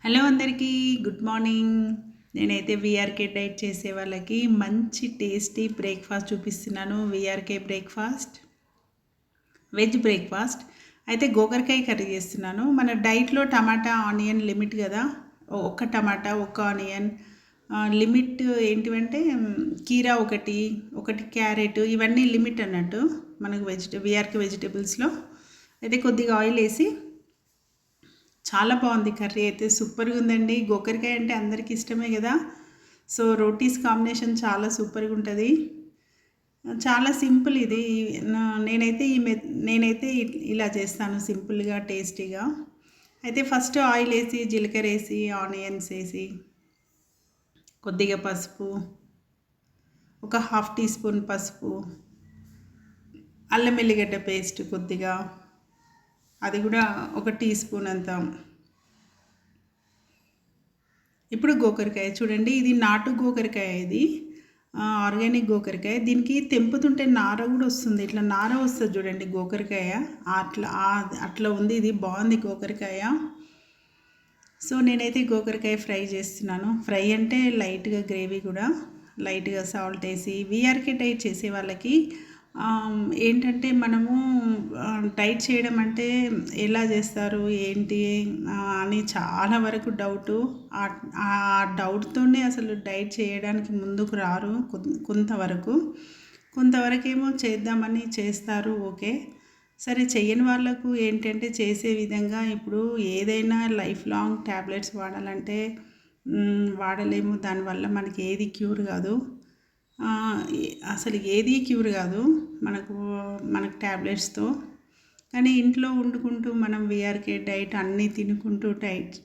Hello అందరికీ good morning. నేనైతే VRK diet చేసే వాళ్ళకి మంచి టేస్టీ బ్రేక్ఫాస్ట్ చూపిస్తున్నాను. VRK breakfast, veg breakfast. అయితే గోకరకాయ కర్రీ చేస్తున్నాను. మన డైట్లో టమాటా ఆనియన్ లిమిట్ కదా, ఒక్క టమాటా ఒక్క ఆనియన్ లిమిట్. ఏంటివంటే కీరా ఒకటి క్యారెట్, ఇవన్నీ లిమిట్ అన్నట్టు మనకు వీఆర్కే వెజిటేబుల్స్లో. అయితే కొద్దిగా ఆయిల్ వేసి, చాలా బాగుంది కర్రీ, అయితే సూపర్గా ఉందండి. గోకరకాయ అంటే అందరికీ ఇష్టమే కదా. సో రోటీస్ కాంబినేషన్ చాలా సూపర్గా ఉంటుంది. చాలా సింపుల్ ఇది. నేనైతే ఇలా చేస్తాను, సింపుల్గా టేస్టీగా. అయితే ఫస్ట్ ఆయిల్ వేసి, జీలకర్ర వేసి, ఆనియన్స్ వేసి, కొద్దిగా పసుపు, ఒక హాఫ్ టీ స్పూన్ పసుపు, అల్లం ఎల్లిగడ్డ పేస్ట్ కొద్దిగా, అది కూడా ఒక టీ స్పూన్ అంత. ఇప్పుడు గోకరకాయ చూడండి, ఇది నాటు గోకరకాయ, ఇది ఆర్గానిక్ గోకరకాయ. దీనికి తెంపుతుంటే నార కూడా వస్తుంది, ఇట్లా నార వస్తుంది చూడండి గోకరకాయ. అట్లా ఉంది, ఇది బాగుంది గోకరకాయ. సో నేనైతే గోకరకాయ ఫ్రై చేస్తున్నాను. ఫ్రై అంటే లైట్గా గ్రేవీ కూడా, లైట్గా సాల్ట్ వేసి. వీఆర్కే డైట్ చేసే వాళ్ళకి ఏంటంటే మనము డైట్ చేయడం అంటే ఎలా చేస్తారు ఏంటి అని చాలా వరకు డౌటు. ఆ డౌట్తోనే అసలు డైట్ చేయడానికి ముందుకు రారు. కొంతవరకేమో చేద్దామని చేస్తారు, ఓకే. సరే, చెయ్యని వాళ్ళకు ఏంటంటే చేసే విధంగా, ఇప్పుడు ఏదైనా లైఫ్ లాంగ్ ట్యాబ్లెట్స్ వాడాలంటే వాడలేము. దానివల్ల మనకి ఏది క్యూర్ కాదు, అసలు ఏది క్యూర్ కాదు మనకు ట్యాబ్లెట్స్తో. కానీ ఇంట్లో వండుకుంటూ మనం వీఆర్కే డైట్ అన్నీ తినుకుంటూ డైట్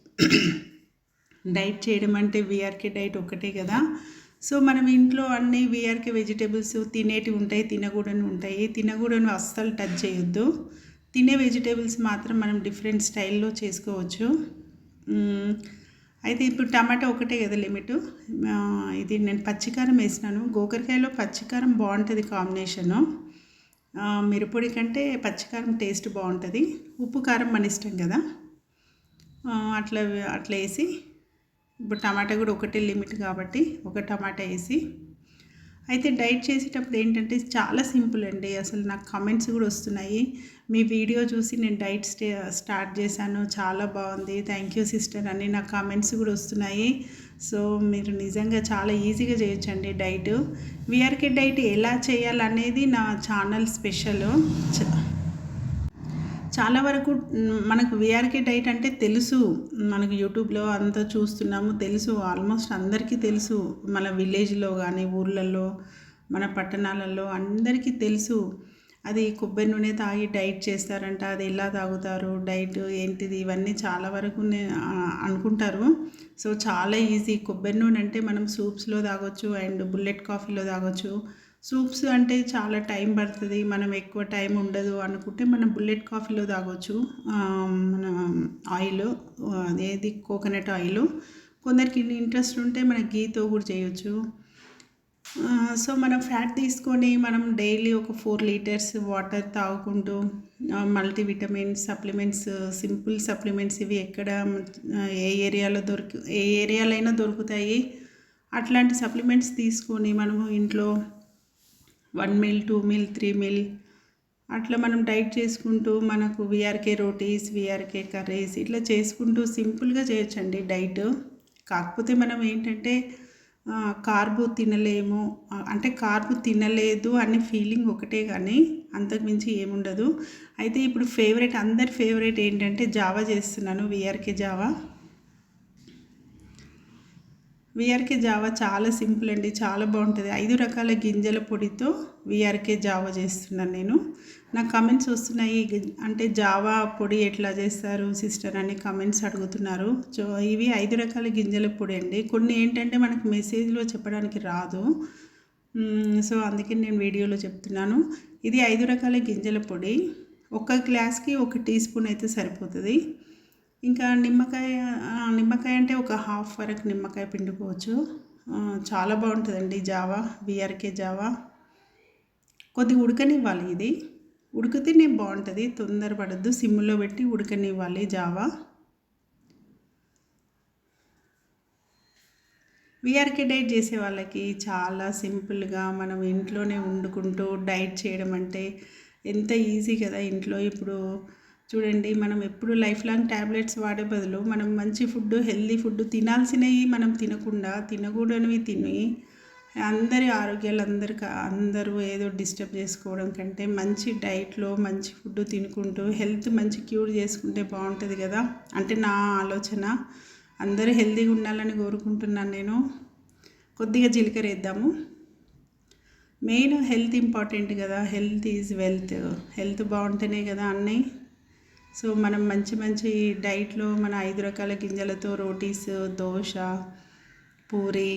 చేయడం అంటే వీఆర్కే డైట్ ఒక్కటే కదా. సో మనం ఇంట్లో అన్ని వీఆర్కే వెజిటేబుల్స్ తినేటివి ఉంటాయి, తినకూడని ఉంటాయి. తినకూడని అస్సలు టచ్ చేయొద్దు. తినే వెజిటేబుల్స్ మాత్రం మనం డిఫరెంట్ స్టైల్లో చేసుకోవచ్చు. అయితే ఇప్పుడు టమాటా ఒకటే కదా లిమిటు. ఇది నేను పచ్చికారం వేసినాను. గోకరకాయలో పచ్చికారం బాగుంటుంది కాంబినేషను. మిరపొడి కంటే పచ్చికారం టేస్ట్ బాగుంటుంది. ఉప్పు కారం మన ఇష్టం కదా. అట్లా వేసి, ఇప్పుడు టమాటా కూడా ఒకటే లిమిట్ కాబట్టి ఒక టమాటా వేసి. అయితే డైట్ చేసేటప్పుడు ఏంటంటే చాలా సింపుల్ అండి. అసలు నాకు కమెంట్స్ కూడా వస్తున్నాయి, మీ వీడియో చూసి నేను డైట్ స్టార్ట్ చేశాను, చాలా బాగుంది, థ్యాంక్ యూ సిస్టర్ అని నాకు కామెంట్స్ కూడా వస్తున్నాయి. సో మీరు నిజంగా చాలా ఈజీగా చేయొచ్చండి డైట్. వీఆర్కే డైట్ ఎలా చేయాలనేది నా ఛానల్ స్పెషల్. చాలా వరకు మనకు వీఆర్కే డైట్ అంటే తెలుసు, మనకు యూట్యూబ్లో అంతా చూస్తున్నాము, తెలుసు, ఆల్మోస్ట్ అందరికీ తెలుసు. మన విలేజ్లో కానీ, ఊర్లలో, మన పట్టణాలలో అందరికీ తెలుసు. అది కొబ్బరి నూనె తాగి డైట్ చేస్తారంట, అది ఎలా తాగుతారు, డైట్ ఏంటిది, ఇవన్నీ చాలా వరకు అనుకుంటారు. సో చాలా ఈజీ. కొబ్బరి నూనె అంటే మనం సూప్స్లో తాగొచ్చు అండ్ బుల్లెట్ కాఫీలో తాగొచ్చు. సూప్స్ అంటే చాలా టైం పడుతుంది, మనం ఎక్కువ టైం ఉండదు అనుకుంటే మనం బుల్లెట్ కాఫీలో తాగొచ్చు. మన ఆయిల్, అదేది కోకోనట్ ఆయిల్. కొందరికి ఇంట్రెస్ట్ ఉంటే మన గీతో కూడా చేయొచ్చు. సో మనం ఫ్యాట్ తీసుకొని మనం డైలీ ఒక 4 లీటర్స్ వాటర్ తాగుకుంటూ, మల్టీవిటమిన్స్ సప్లిమెంట్స్, సింపుల్ సప్లిమెంట్స్, ఇవి ఎక్కడ ఏ ఏరియాలో అయినా దొరుకుతాయి. అట్లాంటి సప్లిమెంట్స్ తీసుకొని మనము ఇంట్లో 1 మీల్, 2 మీల్, 3 మీల్ అట్లా మనం డైట్ చేసుకుంటూ, మనకు వీఆర్కే రోటీస్, వీఆర్కే కర్రీస్ ఇట్లా చేసుకుంటూ సింపుల్గా చేయొచ్చండి డైట్. కాకపోతే మనం ఏంటంటే కార్బు తినలేము అంటే, కార్బు తినలేదు అనే ఫీలింగ్ ఒకటే, కానీ అంతకుమించి ఏముండదు. అయితే ఇప్పుడు అందరి ఫేవరెట్ ఏంటంటే జావా చేస్తున్నాను, వీఆర్కే జావా చాలా సింపుల్ అండి, చాలా బాగుంటుంది. 5 రకాల గింజల పొడితో వీఆర్కే జావా చేస్తున్నాను నేను. నాకు కమెంట్స్ వస్తున్నాయి, అంటే జావా పొడి ఎట్లా చేస్తారు సిస్టర్ అని కమెంట్స్ అడుగుతున్నారు. సో ఇవి 5 రకాల గింజల పొడి అండి. కొన్ని ఏంటంటే మనకు మెసేజ్లో చెప్పడానికి రాదు, సో అందుకే నేను వీడియోలో చెప్తున్నాను. ఇది 5 రకాల గింజల పొడి. ఒక గ్లాస్కి 1 టీ స్పూన్ అయితే సరిపోతుంది. ఇంకా నిమ్మకాయ అంటే ఒక హాఫ్ వరకు నిమ్మకాయ పిండుకోవచ్చు. చాలా బాగుంటుందండి జావా, వీఆర్కే జావా. కొద్దిగా ఉడకనివ్వాలి, ఇది ఉడికితేనే బాగుంటుంది, తొందరపడద్దు, సిమ్లో పెట్టి ఉడకనివ్వాలి జావా. వీఆర్కే డైట్ చేసే వాళ్ళకి చాలా సింపుల్గా మనం ఇంట్లోనే వండుకుంటూ డైట్ చేయడం అంటే ఎంత ఈజీ కదా. ఇంట్లో ఇప్పుడు చూడండి, మనం ఎప్పుడు లైఫ్ లాంగ్ ట్యాబ్లెట్స్ వాడే బదులు మనం మంచి ఫుడ్, హెల్దీ ఫుడ్ తినాల్సినవి మనం తినకుండా తినకూడనివి తిని అందరి ఆరోగ్యాలు అందరూ ఏదో డిస్టర్బ్ చేసుకోవడం కంటే మంచి డైట్లో మంచి ఫుడ్ తినుకుంటూ హెల్త్ మంచి క్యూర్ చేసుకుంటే బాగుంటుంది కదా. అంటే నా ఆలోచన. అందరూ హెల్తీగా ఉండాలని కోరుకుంటున్నాను నేను. కొద్దిగా జీలకర్ర వేద్దాము. మెయిన్ హెల్త్ ఇంపార్టెంట్ కదా. Health is wealth. హెల్త్ బాగుంటేనే కదా అన్నీ. సో మనం మంచి మంచి డైట్లో మన 5 రకాల గింజలతో రోటీస్, దోశ, పూరి,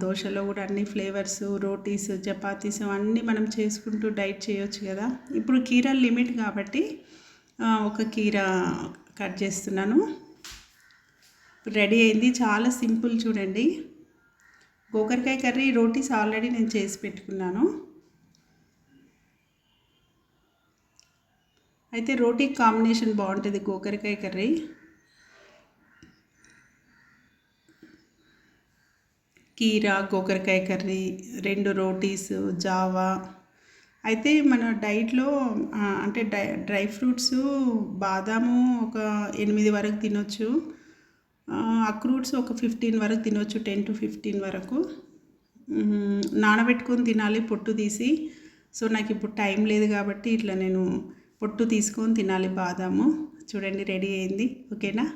దోశలో కూడా అన్ని ఫ్లేవర్స్, రోటీస్, చపాతీస్ అన్నీ మనం చేసుకుంటూ డైట్ చేయొచ్చు కదా. ఇప్పుడు కీరా లిమిట్ కాబట్టి ఒక కీరా కట్ చేస్తున్నాను. రెడీ అయింది. చాలా సింపుల్ చూడండి. గోకరకాయ కర్రీ, రోటీస్ ఆల్రెడీ నేను చేసి పెట్టుకున్నాను. అయితే రోటీ కాంబినేషన్ బాగుంటుంది గోకరకాయ కర్రీ. కీరా, గోకరకాయ కర్రీ, 2 రోటీస్, జావా. అయితే మన డైట్లో అంటే డ్రై ఫ్రూట్స్, బాదాము ఒక 8 వరకు తినొచ్చు. అక్రూట్స్ ఒక 15 వరకు తినొచ్చు, 10 to 15 వరకు. నానబెట్టుకొని తినాలి పొట్టు తీసి. సో నాకు ఇప్పుడు టైం లేదు కాబట్టి ఇట్లా నేను పొట్టు తీసుకొని తినాలి బాదాము. చూడండి రెడీ అయింది. ఓకేనా.